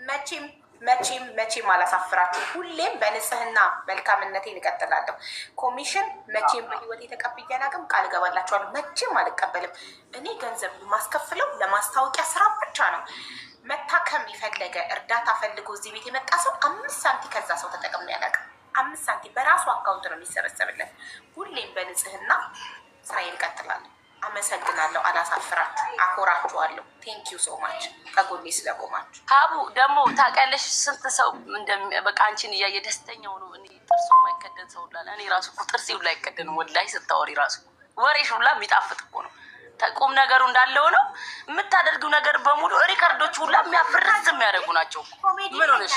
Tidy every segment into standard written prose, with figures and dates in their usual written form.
መቼም መቼም አላሳፍራችሁ። ሁሌም በንጽህና መልካምነቴን እቀጥላለሁ። ኮሚሽን መቼም በህይወት የተቀብዬ አላውቅም። ቃል እገባላችኋለሁ፣ መቼም አልቀበልም። እኔ ገንዘብ የማስከፍለው ለማስታወቂያ ስራ ብቻ ነው። መታከም የፈለገ እርዳታ ፈልጎ እዚህ ቤት የመጣ ሰው 5 ሳንቲም ከዛ ሰው ተጠቅሜ አላውቅም። 5 ሳንቲም በራሱ አካውንት ነው የሚሰበሰብለት። ሁሌም በንጽህና ስራዬን እቀጥላለሁ። አመሰግናለሁ። አላሳፍራችሁ፣ አኮራችኋለሁ። ቴንኪዩ ሶ ማች ከጎኔ ስለቆማችሁ። ሀቡ ደግሞ ታውቂያለሽ ስንት ሰው በቃ አንቺን እያየ ደስተኛው ነው። እኔ ጥርሱ የማይከደን ሰው ላለ እኔ ራሱ ጥርሴ ሁላ አይከደንም። ወላሂ ስታወሪ ራሱ ወሬሽ ሁላ የሚጣፍጥ እኮ ነው። ቁም ነገሩ እንዳለው ነው። የምታደርጊው ነገር በሙሉ ሪከርዶች ሁላ የሚያፍርስ የሚያደርጉ ናቸው። ምን ሆነሽ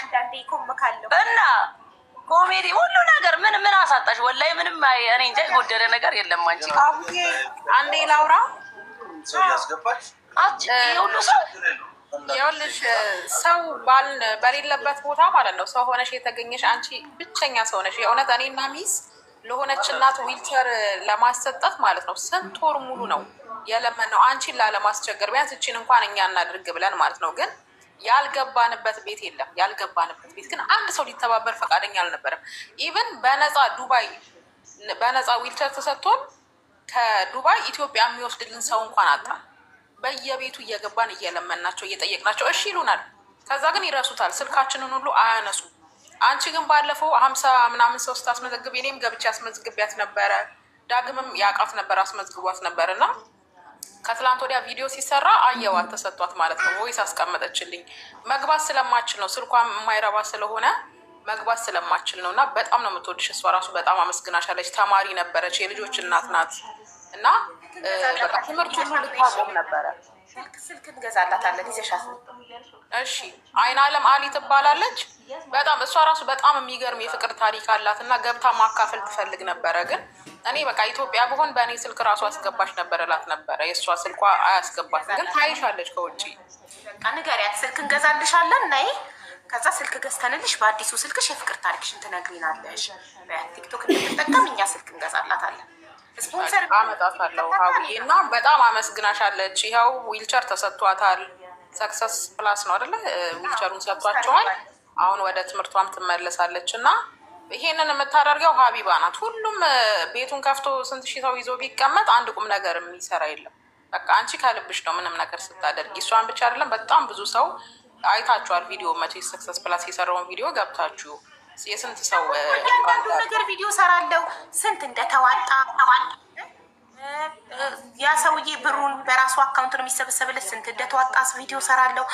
እና ኮሜዲ ሁሉ ነገር ምን አሳጣሽ? ወላሂ ምንም እኔ እንጃ የጎደለ ነገር የለም። አንቺ አንዴ ላውራ ሁሉ ሰው ይኸውልሽ፣ ሰው በሌለበት ቦታ ማለት ነው ሰው ሆነሽ የተገኘሽ አንቺ ብቸኛ ሰው ነሽ። የእውነት እኔና ሚስ ለሆነች እናት ዊልቸር ለማሰጠት ማለት ነው ስንት ወር ሙሉ ነው የለመነው አንቺን ላለማስቸገር፣ ቢያንስ እቺን እንኳን እኛ እናድርግ ብለን ማለት ነው። ግን ያልገባንበት ቤት የለም። ያልገባንበት ቤት ግን አንድ ሰው ሊተባበር ፈቃደኛ አልነበረም። ኢቨን በነፃ ዱባይ በነፃ ዊልቸር ተሰጥቶን ከዱባይ ኢትዮጵያ የሚወስድልን ሰው እንኳን አጣ። በየቤቱ እየገባን እየለመናቸው እየጠየቅናቸው እሺ ይሉናል። ከዛ ግን ይረሱታል። ስልካችንን ሁሉ አያነሱ። አንቺ ግን ባለፈው 50 ምናምን ሰው ስታስመዘግብ እኔም ገብቼ አስመዝግቢያት ነበረ። ዳግምም ያውቃት ነበር አስመዝግቧት ነበር እና ከትላንት ወዲያ ቪዲዮ ሲሰራ አየዋት ተሰጥቷት ማለት ነው። ቮይስ አስቀመጠችልኝ። መግባት ስለማችል ነው ስልኳ የማይረባ ስለሆነ መግባት ስለማችል ነው። እና በጣም ነው የምትወድሽ እሷ ራሱ በጣም አመስግናሻለች። ተማሪ ነበረች፣ የልጆች እናት ናት እና በቃ ትምህርት ሁሉ ልታቆም ነበረ። ስልክ እንገዛላታለን ይዘሻት። እሺ አይን አለም አሊ ትባላለች። በጣም እሷ ራሱ በጣም የሚገርም የፍቅር ታሪክ አላት እና ገብታ ማካፈል ትፈልግ ነበረ። ግን እኔ በቃ ኢትዮጵያ ብሆን በእኔ ስልክ ራሱ አስገባሽ ነበረ እላት ነበረ። የእሷ ስልኳ አያስገባትም፣ ግን ታይሻለች ከውጭ። በቃ ንገሪያት ስልክ እንገዛልሻለን ነይ። ከዛ ስልክ ገዝተንልሽ በአዲሱ ስልክሽ የፍቅር ታሪክሽን ትነግሪናለሽ። ቲክቶክ እንድትጠቀም እኛ ስልክ እንገዛላታለን። ስፖንሰር አመጣታለሁ ሀቡዬ እና በጣም አመስግናሻለች። ይኸው ዊልቸር ተሰጥቷታል። ሰክሰስ ፕላስ ነው አይደለ? ዊልቸሩን ሰጥቷቸዋል። አሁን ወደ ትምህርቷም ትመለሳለች እና ይሄንን የምታደርገው ሀቢባ ናት። ሁሉም ቤቱን ከፍቶ ስንት ሺህ ሰው ይዞ ቢቀመጥ አንድ ቁም ነገር የሚሰራ የለም። በቃ አንቺ ከልብሽ ነው ምንም ነገር ስታደርጊ። እሷን ብቻ አይደለም በጣም ብዙ ሰው አይታችኋል። ቪዲዮ መቶ ሰክሰስ ፕላስ የሰራውን ቪዲዮ ገብታችሁ የስንት ሰው እያንዳንዱ ነገር ቪዲዮ ሰራለው ስንት እንደተዋጣ ያ ሰውዬ ብሩን በራሱ አካውንት ነው የሚሰበሰብለት። ስንት እንደተዋጣ ቪዲዮ ሰራለው።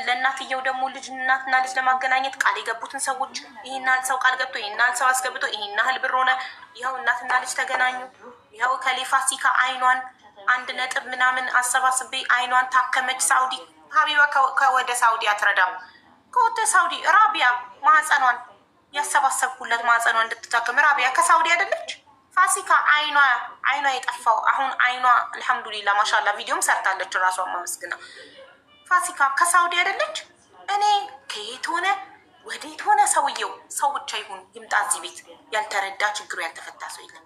ለእናትየው ደግሞ ልጅ እናትና ልጅ ለማገናኘት ቃል የገቡትን ሰዎች ይሄን ያህል ሰው ቃል ገብቶ ይሄን ያህል ሰው አስገብቶ ይሄን ያህል ብር ሆነ። ይኸው እናትና ልጅ ተገናኙ። ይኸው ከሌፋሲካ አይኗን 1 ምናምን አሰባስቤ አይኗን ታከመች። ሳውዲ ሀቢባ ከወደ ሳውዲ አትረዳም። ከወደ ሳውዲ ራቢያ ማህፀኗን ያሰባሰብኩለት ማህፀኗ እንድትታከም ራቢያ ከሳውዲ አይደለች። ፋሲካ አይኗ የጠፋው አሁን አይኗ አልሐምዱሊላ ማሻላ ቪዲዮም ሰርታለች ራሷን ማመስግና። ፋሲካ ከሳውዲ አይደለች። እኔ ከየት ሆነ ወዴት ሆነ ሰውየው ሰው ብቻ ይሁን ይምጣ እዚህ ቤት ያልተረዳ ችግሩ ያልተፈታ ሰው የለም።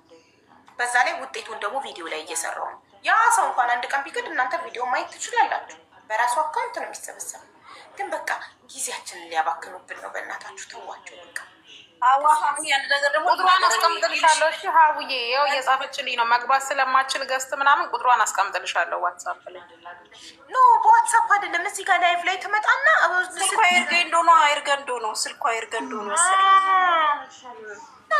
በዛ ላይ ውጤቱን ደግሞ ቪዲዮ ላይ እየሰራው ነው። ያ ሰው እንኳን አንድ ቀን ቢክድ እናንተ ቪዲዮ ማየት ትችላላችሁ። በራሱ አካውንት ነው የሚሰበሰብ። ግን በቃ ጊዜያችንን ሊያባክኑብን ነው። በእናታችሁ ተዋቸው በቃ። ቁጥሯን አስቀምጥልሻለሁ። እሺ ሀቡዬ ያው እየጻፈችልኝ ነው። መግባት ስለማችል ገስት ምናምን ቁጥሯን አስቀምጥልሻለሁ ዋትሳፕ ላይ። ኖ በዋትሳፕ አይደለም እዚህ ጋር ላይቭ ላይ ትመጣና ስልኳ ኤርገንዶ ነው ስልኳ ኤርገንዶ ነው።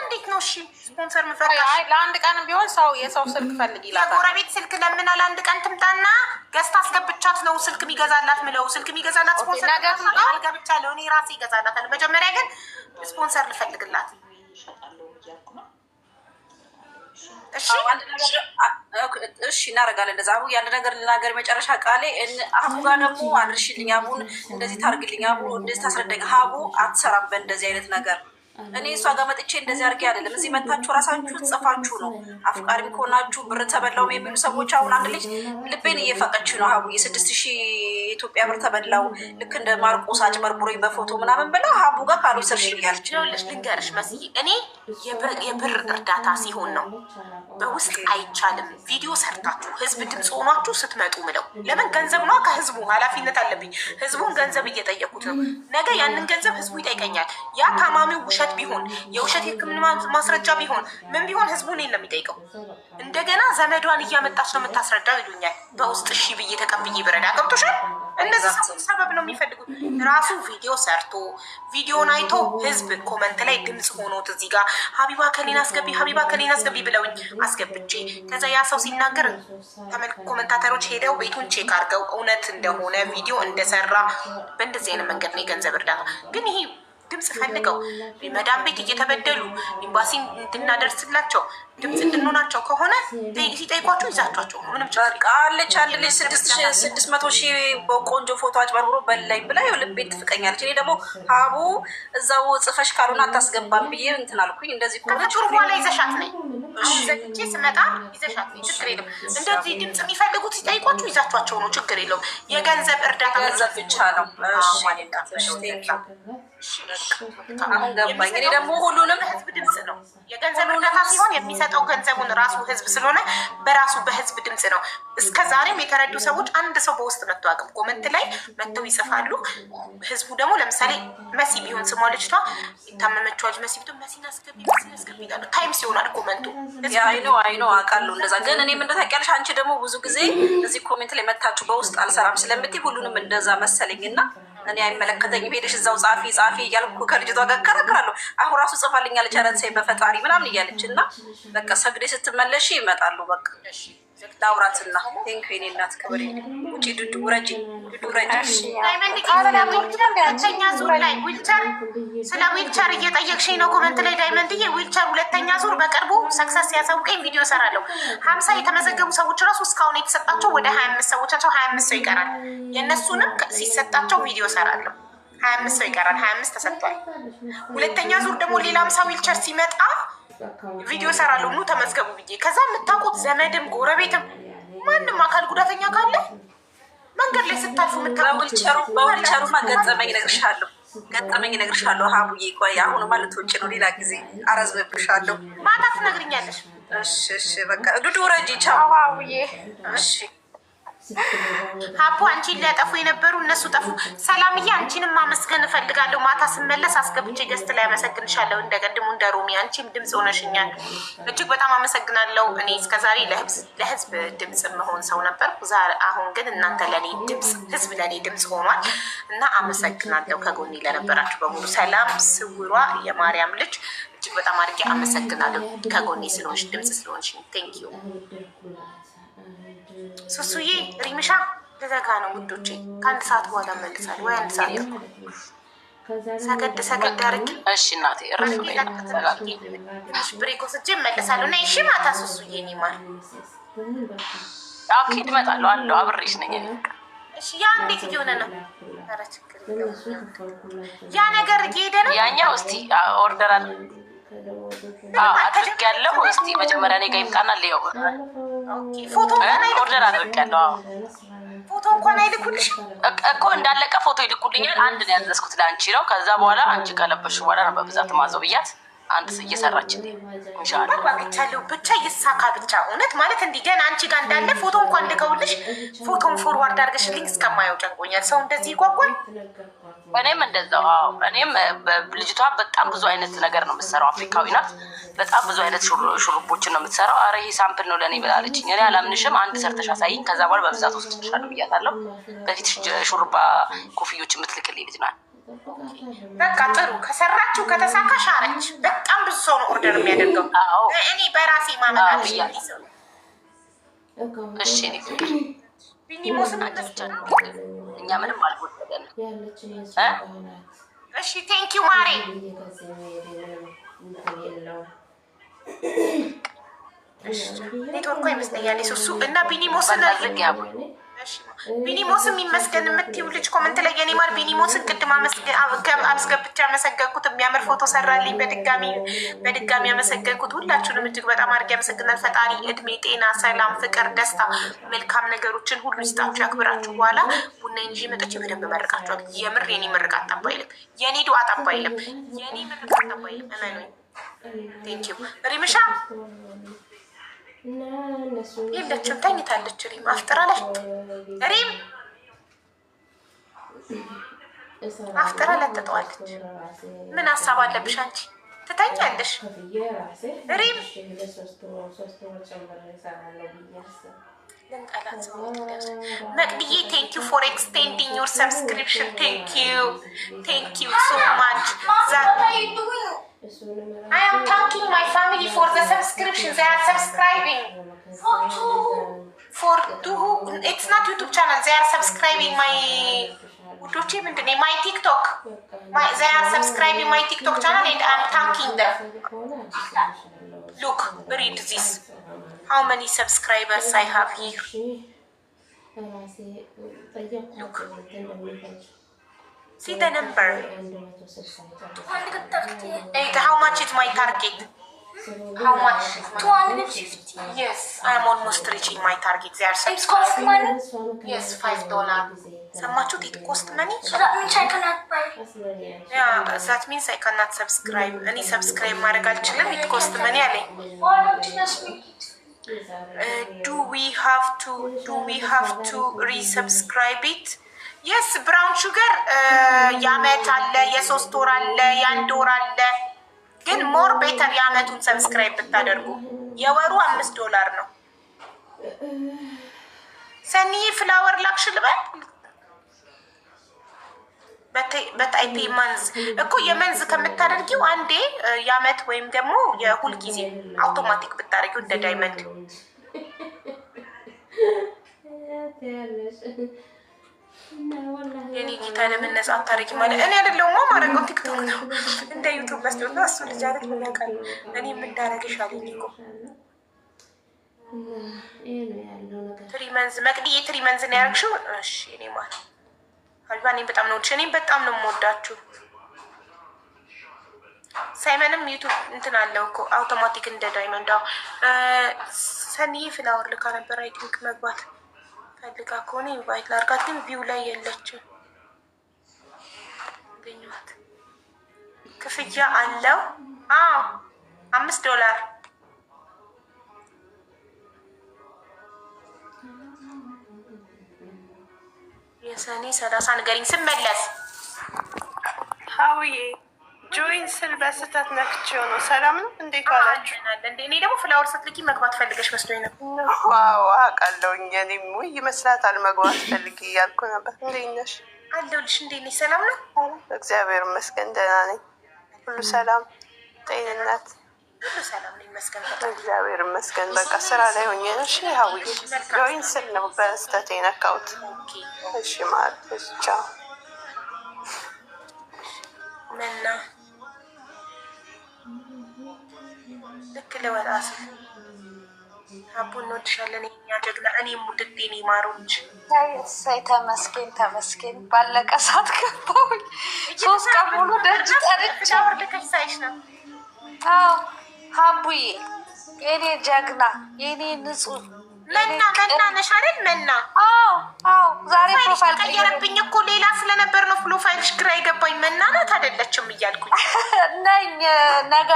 እንዴት ነው? እሺ ስፖንሰር ምፈቃ ለአንድ ቀን ቢሆን ሰው የሰው ስልክ ፈልግ ይላል። የጎረቤት ስልክ ለምና ለአንድ ቀን ትምጣና ገዝታ አስገብቻት ነው ስልክ የሚገዛላት ምለው ስልክ የሚገዛላት ስፖንሰር አልገብቻለሁ እኔ ራሴ ይገዛላታል። መጀመሪያ ግን ስፖንሰር ልፈልግላት። እሺ እናደርጋለን። እንደዛ አቡ ያለ ነገር ልናገር መጨረሻ ቃሌ አቡ ጋር ደግሞ አድርሽልኝ። አቡን እንደዚህ ታርግልኝ። አቡ እንደዚህ ታስረዳኝ። አቡ አትሰራም በእንደዚህ አይነት ነገር እኔ እሷ ጋር መጥቼ እንደዚህ አድርጌ አይደለም። እዚህ መታችሁ ራሳችሁ ጽፋችሁ ነው አፍቃሪ ከሆናችሁ ብር ተበላው የሚሉ ሰዎች። አሁን አንድ ልጅ ልቤን እየፈቀች ነው ሀቡ የ6,000 የኢትዮጵያ ብር ተበላው ልክ እንደ ማርቆስ አጭበርብሮኝ በፎቶ ምናምን ብላ ሀቡ ጋር ካልወሰድሽ እያለች ይኸውልሽ ልንገርሽ መስዬ እኔ የብር እርዳታ ሲሆን ነው በውስጥ አይቻልም። ቪዲዮ ሰርታችሁ ህዝብ ድምፅ ሆኗችሁ ስትመጡ ምለው ለምን ገንዘብ ነው ከህዝቡ ኃላፊነት አለብኝ። ህዝቡን ገንዘብ እየጠየቁት ነው። ነገ ያንን ገንዘብ ህዝቡ ይጠይቀኛል። ያ ታማሚው ውሸት ቢሆን የውሸት የህክምና ማስረጃ ቢሆን ምን ቢሆን ህዝቡ እኔን ነው የሚጠይቀው። እንደገና ዘመዷን እያመጣች ነው የምታስረዳው ይሉኛል። በውስጥ እሺ ብዬ ተቀብዬ ብረዳ ገብቶሻል። እነዚህ ሰዎች ሰበብ ነው የሚፈልጉት። ራሱ ቪዲዮ ሰርቶ ቪዲዮን አይቶ ህዝብ ኮመንት ላይ ድምፅ ሆኖት እዚህ ጋር ሀቢባ ከሌን አስገቢ ሀቢባ ከሌን አስገቢ ብለውኝ አስገብቼ ከዛ ያ ሰው ሲናገር ኮመንታተሮች ሄደው ቤቱን ቼክ አድርገው እውነት እንደሆነ ቪዲዮ እንደሰራ በእንደዚህ አይነት መንገድ ነው የገንዘብ እርዳታ። ግን ይሄ ድምፅ ፈልገው መዳም ቤት እየተበደሉ ኤምባሲ እንድናደርስላቸው ድምፅ እንድንሆናቸው ከሆነ ሲጠይቋቸው ይዛቸዋቸው ነው። ምንም አለች አንድ ልጅ 600,000 በቆንጆ ፎቶ አጭበርብሮ በላይ ብላ ልቤን ትፍቀኛለች። እኔ ደግሞ ሀቡ እዛው ጽፈሽ ካልሆነ አታስገባም ብዬ እንትን አልኩኝ። እንደዚህ ከጥሩ በኋላ ይዘሻት ነኝ ዘግቼ ስመጣ ይዘሻት ነኝ። ችግር የለም። እንደዚህ ድምፅ የሚፈልጉት ሲጠይቋቸው ይዛቸዋቸው ነው። ችግር የለውም። የገንዘብ እርዳታ ገንዘብ ብቻ ነው። አሁን ገባኝ። እኔ ደግሞ ሁሉንም ህዝብ ድምፅ ነው። የገንዘብ እርዳታ ሲሆን የሚሰጠው ገንዘቡን ራሱ ህዝብ ስለሆነ በራሱ በህዝብ ድምፅ ነው። እስከ ዛሬም የተረዱ ሰዎች አንድ ሰው በውስጥ መጥቶ አቅም ኮመንት ላይ መጥተው ይጽፋሉ። ህዝቡ ደግሞ ለምሳሌ መሲ ቢሆን ስሟ ልጅቷ የታመመችዋ ልጅ መሲ ቢሆን መሲን አስገቢ ይላሉ። ታይም ሲሆናል ኮመንቱ አይኖ አውቃለሁ። እንደዛ ግን እኔ ምን ታውቂያለሽ፣ አንቺ ደግሞ ብዙ ጊዜ እዚህ ኮሜንት ላይ መታችሁ በውስጥ አልሰራም ስለምትይ ሁሉንም እንደዛ መሰለኝ እና እኔ አይመለከተኝም። ሄደሽ እዛው ጻፊ እያልኩ ከልጅቷ ጋር እከራከራለሁ። አሁን ራሱ ጽፋልኛለች ኧረ በፈጣሪ ምናምን እያለች እና በቃ ሰግዴ ስትመለሽ ይመጣሉ። በቃ ላውራትና ቴንክ ኔ እናት ክብር ውጭ ዱዱ ውረጅ ሁለተኛ ዙር ላይ ዊልቸር ስለ ዊልቸር እየጠየቅሽኝ ነው ኮመንት ላይ ዳይመንድዬ። ዊልቸር ሁለተኛ ዙር በቅርቡ ሰክሰስ ያሳውቀኝ ቪዲዮ ሰራለሁ። 50 የተመዘገቡ ሰዎች ራሱ እስካሁን የተሰጣቸው ወደ 25 ሰዎች ናቸው። 25 ሰው ይቀራል። የእነሱንም ሲሰጣቸው ቪዲዮ ሰራለሁ። 25 ሰው ይቀራል። 25 ተሰጥቷል። ሁለተኛ ዙር ደግሞ ሌላ 50 ዊልቸር ሲመጣ ቪዲዮ ሰራለሁ። ኑ ተመዝገቡ ብዬ ከዛ የምታውቁት ዘመድም ጎረቤትም ማንም አካል ጉዳተኛ ካለ መንገድ ላይ ስታልፉ በዊልቸሩማ ገጠመኝ እነግርሻለሁ። ሀቡዬ ቆይ አሁን ማለት ውጭ ነው። ሌላ ጊዜ አረዝምብሻለሁ። ማታ ትነግሪኛለሽ። እሺ በቃ ዱዱ ረጂ ቻው ሀቡዬ። እሺ ሀቡ አንቺን ሊያጠፉ የነበሩ እነሱ ጠፉ። ሰላምዬ አንቺንም ማመስገን እፈልጋለሁ። ማታ ስመለስ አስገብቼ ገስት ላይ አመሰግንሻለሁ። እንደቀድሙ እንደ ሮሚ አንቺም ድምፅ ሆነሽኛል። እጅግ በጣም አመሰግናለሁ። እኔ እስከዛሬ ለህዝብ ድምፅ መሆን ሰው ነበር። አሁን ግን እናንተ ለእኔ ድምፅ፣ ህዝብ ለእኔ ድምፅ ሆኗል እና አመሰግናለሁ። ከጎኔ ለነበራችሁ በሙሉ ሰላም ስውሯ የማርያም ልጅ እጅግ በጣም አድርጌ አመሰግናለሁ። ከጎኔ ስለሆንሽ ድምፅ ስለሆንሽ ቴንኪዩ። ሱሱዬ ሪምሻ ተዘጋ ነው ውዶቼ። ከአንድ ሰዓት በኋላ መልሳለሁ ወይ 1 ሰዓት ሰገድ አድርጌ እሺ እናቴ ትንሽ ብሬክ ወስጄ እመለሳለሁ። እና እሺ ማታ ሱሱዬ እኔ ማር ኦኬ እመጣለሁ አለው አብሬሽ ነኝ። እሺ ያ እንዴት እየሆነ ነው? ኧረ ችግር ያ ነገር እየሄደ ነው። ያኛው እስቲ ኦርደር አድርጌያለሁ። እስቲ መጀመሪያ እኔ ጋር ይምጣና ልየው። ፎቶ ኦርደር አድርጌያለሁ። ፎቶ እንኳን አይልኩልሽ እኮ እንዳለቀ ፎቶ ይልኩልኛል። አንድ ነው ያዘዝኩት ለአንቺ ነው። ከዛ በኋላ አንቺ ከለበሽ በኋላ ነው በብዛት ማዘው ብያት አንድ እየሰራች ኢንሻአላህ ባባቻለሁ። ብቻ ይሳካ ብቻ እውነት ማለት እንዲህ ገና አንቺ ጋር እንዳለ ፎቶ እንኳን ልከውልሽ ፎቶን ፎርዋርድ አድርገሽልኝ እስከማየው ጨንቆኛል። ሰው እንደዚህ ይጓጓል። እኔም እንደዛው። እኔም ልጅቷ በጣም ብዙ አይነት ነገር ነው የምትሰራው። አፍሪካዊ ናት። በጣም ብዙ አይነት ሹሩቦችን ነው የምትሰራው። አረ ይሄ ሳምፕል ነው ለእኔ ብላለችኝ። እኔ አላምንሽም፣ አንድ ሰርተሽ አሳይኝ፣ ከዛ በኋላ በብዛት ወስድሻለሁ ብያታለሁ። በፊት ሹሩባ ኮፍዮች የምትልክልኝ ልጅ ናት። በቃ ጥሩ ከሰራችሁ ከተሳካ ሻረች። በጣም ብዙ ሰው ነው ኦርደር የሚያደርገው። እኔ በራሴ ማመጣት ብያለሁ። እሺ እኔ ቢኒሞስን እኛ ምንም አልጎደለንም። እሺ ቴንኪው ማሬ። ኔትወርኩ ይመስለኛል ሱሱ እና ቢኒሞስን አድርግ ያቡ ቢኒሞስ የሚመስገን የምትይው ልጅ ኮመንት ላይ የኔ ማር ቢኒሞስን ቅድም አስገብቼ ያመሰገንኩት የሚያምር ፎቶ ሰራልኝ። በድጋሚ ያመሰገንኩት ሁላችሁንም እጅግ በጣም አድርጌ ያመሰግናል። ፈጣሪ እድሜ፣ ጤና፣ ሰላም፣ ፍቅር፣ ደስታ፣ መልካም ነገሮችን ሁሉ ይስጣችሁ፣ ያክብራችሁ። በኋላ ቡና እንጂ መጠች በደንብ መርቃችኋል። የምር የኔ ምርቃት ጠባ አይልም፣ የኔ ዱዓ ጠባ አይልም፣ የኔ ምርቃት ጠባ አይልም። እመኑኝ። ቴንኪው ሪምሻ የለችም፣ ተኝታለች። ሪም አፍጥራለች። ሪም አፍጥራ ለጥጠዋለች። ምን ሀሳብ አለብሽ አንቺ? ትተኛለሽ ሪም። መቅድዬ ቴንኪው ፎር ኤክስቴንዲንግ ዩር ሰብስክሪፕሽን ቴንኪው ሶ ማች። I am thanking my family for the subscription. They are subscribing. For it's not YouTube channel. They are subscribing my TikTok. They are subscribing my TikTok channel and I am thanking them. Look, read this. How many subscribers I have here? Look. See the number. How much is my target? How much? 250. Yes, I am almost reaching my target. They are it costs money? Yes, $5. ሰማችሁት? it cost money? So that means I cannot buy. Yeah, that means I cannot subscribe. እኔ subscribe ማድረግ አልችልም። it cost money አለኝ። Why don't you just make it? Do we have to resubscribe it? የስ ብራውን ሹገር የአመት አለ፣ የ3 ወር አለ፣ የ1 ወር አለ። ግን ሞር ቤተር የአመቱን ሰብስክራይብ ብታደርጉ። የወሩ $5 ነው። ሰኒ ፍላወር ላክሽ ልበል። በታይፔ መንዝ እኮ የመንዝ ከምታደርጊው አንዴ የአመት ወይም ደግሞ የሁል ጊዜ አውቶማቲክ ብታደርጊው እንደ ዳይመንድ የኔ ጌታ ለምን ነጻ አታረጊ ማለት እኔ አይደለሁማ ማረገው ቲክቶክ ነው እንደ ዩቲዩብ መስሎት ነው። እሱ ልጅ አይደል ምን ያውቃል? እኔ ምን ዳረግሽ አለኝ እኮ ትሪመንዝ መቅዲዬ ትሪመንዝ ነው ያረግሽው። እሺ እኔ ማለት ሀቢባ እኔ በጣም ነው እኔም በጣም ነው የምወዳችሁ። ሳይመንም ዩቲዩብ እንትን አለው እኮ አውቶማቲክ እንደ ዳይመንድ። ሰኒ ፍላወር ልካ ነበር አይ ቲንክ መግባት ፈልጋ ከሆነ ኢንቫይት ላርጋት፣ ግን ቪው ላይ የለችም። ገኘኋት። ክፍያ አለው። አዎ $5 የሰኔ 30 ንገሪኝ ስመለስ። ሀውዬ ጆይን ስል በስህተት ነክቼው ነው። ሰላም ነው? እንዴት ዋላችሁ? እኔ ደግሞ ፍላወር ስትልኪ መግባት ፈልገሽ መስሎኝ ነው። ዋው አውቃለሁኝ። እኔም ውይ ይመስላታል መግባት ፈልጊ እያልኩ ነበር። እንዴት ነሽ? አለሁልሽ። እንዴት ነሽ? ሰላም ነው? እግዚአብሔር ይመስገን ደህና ነኝ። ሁሉ ሰላም፣ ጤንነት ሁሉ ሰላም ነው ይመስገን። እግዚአብሔር ይመስገን። በቃ ስራ ላይ ሆኜ ነው። እሺ ሀውዬ ጆይን ስል ነው በስህተት የነካሁት። እሺ ማለት ቻው መና ልክ ለወጣ ስል አቡ እንወድሻለን የኛ ጀግና። እኔም ውድዴ እኔ ማሮች ሳይ ተመስገን ባለቀ ሰዓት ገባሁኝ። 3 ቀን ሙሉ ደጅ ጠርቼ ወርደከሽ ሳይሽ ነው። አዎ ሀቡዬ የኔ ጀግና የኔ ንጹህ መና ነሽ አይደል? መና አዎ ዛሬ ፕሮፋይል ቀየረብኝ እኮ ሌላ ስለነበር ነው ፕሮፋይልሽ ግራ የገባኝ። መና ናት አይደለችም እያልኩኝ ነኝ። ነገ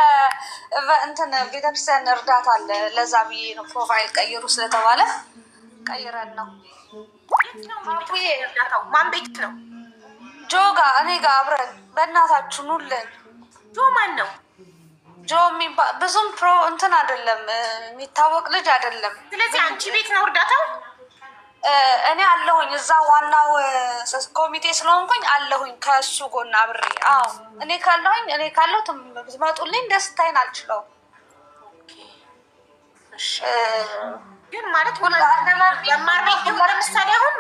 እንትን ቤተክርስቲያን እርዳታ አለ፣ ለዛ ብዬ ነው ፕሮፋይል ቀይሩ ስለተባለ ቀይረን ነው። ማን ቤት ነው? ጆጋ እኔ ጋር አብረን በእናታችሁ ኑልን። ጆ ማን ነው? ጆ የሚባል ብዙም ፕሮ እንትን አይደለም፣ የሚታወቅ ልጅ አይደለም። ስለዚህ አንቺ ቤት ነው እርዳታው? እኔ አለሁኝ እዛ ዋናው ኮሚቴ ስለሆንኩኝ አለሁኝ ከእሱ ጎን አብሬ። አዎ እኔ ካለሁ ትመጡልኝ፣ ደስታዬን አልችለውም። ግን ማለት መማር ቤት ቢሆን ለምሳሌ አሁን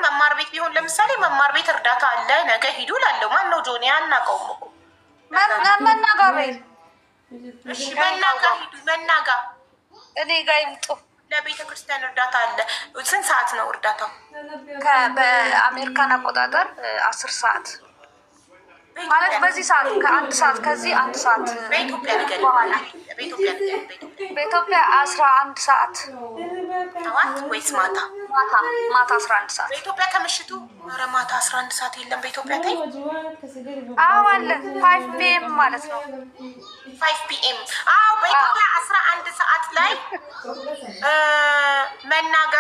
መማር ቤት እርዳታ አለ ነገ ሂዱ ላለው ማን ነው? ጆኒ አናውቀውም እኮ መናጋቤ እሺ መናጋ ሂዱ። መናጋ እኔ ጋር ይምጡ። ለቤተ ክርስቲያን እርዳታ አለ። ስንት ሰዓት ነው እርዳታው? በአሜሪካን አቆጣጠር 10 ሰዓት ማለት በዚህ ሰዓት ከ1 ሰዓት ከዚህ 1 ሰዓት በኢትዮጵያ ነገር በኢትዮጵያ 11 ሰዓት ጠዋት ወይስ ማታ? ማታ 11 ሰዓት በኢትዮጵያ ከምሽቱ። ኧረ ማታ 11 ሰዓት የለም በኢትዮጵያ ታይ። አዎ አለ 5 ፒኤም ማለት ነው። 5 ፒኤም አዎ በኢትዮጵያ 11 ሰዓት ላይ መናጋ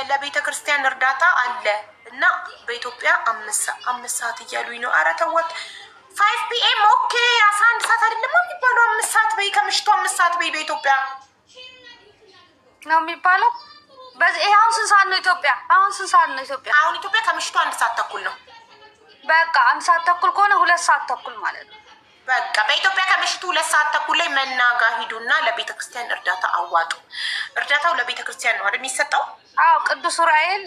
ለቤተ ክርስቲያን እርዳታ አለ እና በኢትዮጵያ 5 ሰዓት እያሉኝ ነው። ኧረ ተወት 5 ፒኤም ኦኬ 11 ሰዓት አይደለም የሚባለው 5 ሰዓት በይ ከምሽቱ 5 ሰዓት በይ በኢትዮጵያ ነው የሚባለው። በዚህ አሁን ስንት ሰዓት ነው ኢትዮጵያ? አሁን ስንት ሰዓት ነው ኢትዮጵያ? አሁን ኢትዮጵያ ከምሽቱ 1 ሰዓት ተኩል ነው። በቃ 1 ሰዓት ተኩል ከሆነ 2 ሰዓት ተኩል ማለት ነው። በቃ በኢትዮጵያ ከምሽቱ 2 ሰዓት ተኩል ላይ መናጋ ሂዱና ለቤተ ክርስቲያን እርዳታ አዋጡ። እርዳታው ለቤተ ክርስቲያን ነው አይደል የሚሰጠው? አዎ ቅዱስ ዑራኤል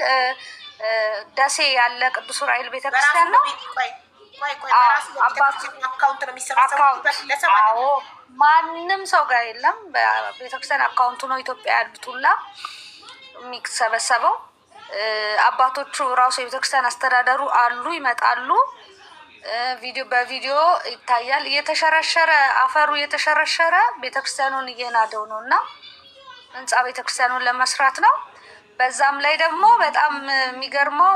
ደሴ ያለ ቅዱስ ዑራኤል ቤተክርስቲያን ነው። አካውንት ነው የሚሰበሰበው። ማንም ሰው ጋር የለም። በቤተክርስቲያን አካውንቱ ነው ኢትዮጵያ ያሉት ሁላ የሚሰበሰበው። አባቶቹ ራሱ የቤተክርስቲያን አስተዳደሩ አሉ፣ ይመጣሉ። በቪዲዮ ይታያል። እየተሸረሸረ አፈሩ እየተሸረሸረ ቤተክርስቲያኑን እየናደው ነው እና ህንፃ ቤተክርስቲያኑን ለመስራት ነው። በዛም ላይ ደግሞ በጣም የሚገርመው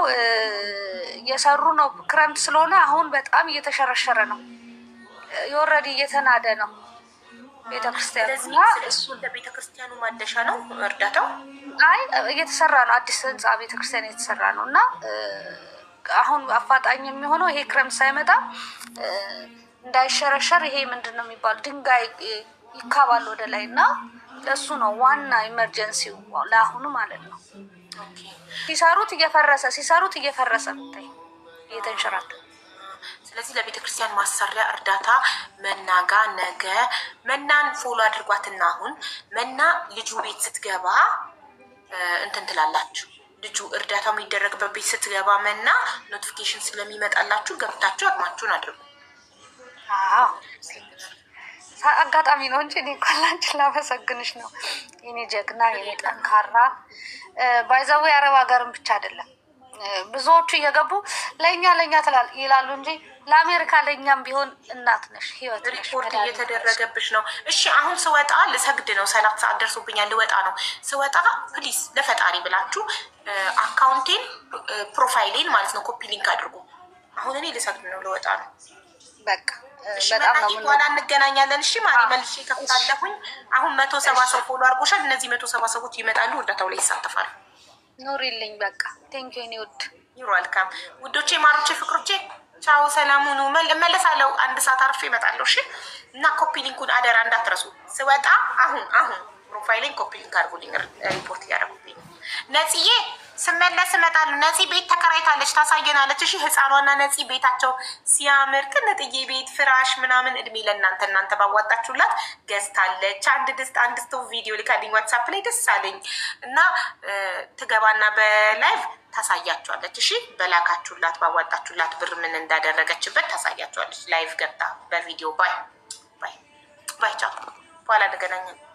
እየሰሩ ነው። ክረምት ስለሆነ አሁን በጣም እየተሸረሸረ ነው። የወረዲ እየተናደ ነው ቤተክርስቲያኑ እና እሱ ለቤተክርስቲያኑ ማደሻ ነው እርዳታው። አይ እየተሰራ ነው። አዲስ ህንፃ ቤተክርስቲያን እየተሰራ ነው እና አሁን አፋጣኝ የሚሆነው ይሄ ክረምት ሳይመጣ እንዳይሸረሸር ይሄ ምንድን ነው የሚባለው ድንጋይ ይካባል ወደ ላይ እና ለሱ ነው ዋና ኢመርጀንሲው ለአሁኑ ማለት ነው። ሲሰሩት እየፈረሰ ምታይ እየተንሸራተ። ስለዚህ ለቤተ ክርስቲያን ማሰሪያ እርዳታ መናጋ ነገ መናን ፎሎ አድርጓትና አሁን መና ልጁ ቤት ስትገባ እንትን ትላላችሁ። ልጁ እርዳታው የሚደረግበት ቤት ስትገባ መና ኖቲፊኬሽን ስለሚመጣላችሁ ገብታችሁ አቅማችሁን አድርጉ። አዎ አጋጣሚ ነው እንጂ እኔ እንኳን ላንቺን ላመሰግንሽ ነው የኔ ጀግና የኔ ጠንካራ። ባይዘው የአረብ ሀገርም ብቻ አይደለም ብዙዎቹ እየገቡ ለእኛ ይላሉ እንጂ ለአሜሪካ ለእኛም ቢሆን እናት ነሽ፣ ህይወት ነሽ። ሪፖርት እየተደረገብሽ ነው። እሺ አሁን ስወጣ ልሰግድ ነው፣ 30 ሰዓት ደርሶብኛል፣ ልወጣ ነው። ስወጣ ፕሊዝ ለፈጣሪ ብላችሁ አካውንቴን ፕሮፋይሌን ማለት ነው ኮፒ ሊንክ አድርጉ። አሁን እኔ ልሰግድ ነው፣ ልወጣ ነው። በቃ በጣም ነው ምን እንገናኛለን። እሺ ማሪ መልሼ ከፍታለሁኝ። አሁን 170 ሰው ፎሎ አድርጎሻል። እነዚህ 170 ሰዎች ይመጣሉ፣ እርዳታው ላይ ይሳተፋሉ። ኑሪልኝ። በቃ ቴንክ ዩ ኔ ውድ ዩር ዌልካም ውዶቼ፣ ማሮቼ፣ ፍቅሮቼ ቻው፣ ሰላም ሁኑ። እመለሳለሁ፣ 1 ሰዓት አርፌ እመጣለሁ። እሺ እና ኮፒ ሊንኩን አደራ እንዳትረሱ። ስወጣ አሁን ፕሮፋይሌን ኮፒ ሊንክ አድርጉልኝ፣ ሪፖርት እያደረጉልኝ። ነፂዬ ስመለስ እመጣለሁ። ነፂ ቤት ተከራይታለች፣ ታሳየናለች። እሺ ህፃኗና ነፂ ቤታቸው ሲያምር ቅንጥዬ ቤት ፍራሽ ምናምን እድሜ ለእናንተ እናንተ ባዋጣችሁላት ገዝታለች። 1 ድስት 1 ስቶቭ ቪዲዮ ልካልኝ ዋትሳፕ ላይ ደስ አለኝ እና ትገባና በላይቭ ታሳያችኋለች። እሺ በላካችሁላት ባዋጣችሁላት ብር ምን እንዳደረገችበት ታሳያችኋለች። ላይቭ ገብታ በቪዲዮ ባይ ቻው፣ በኋላ እንገናኛለን።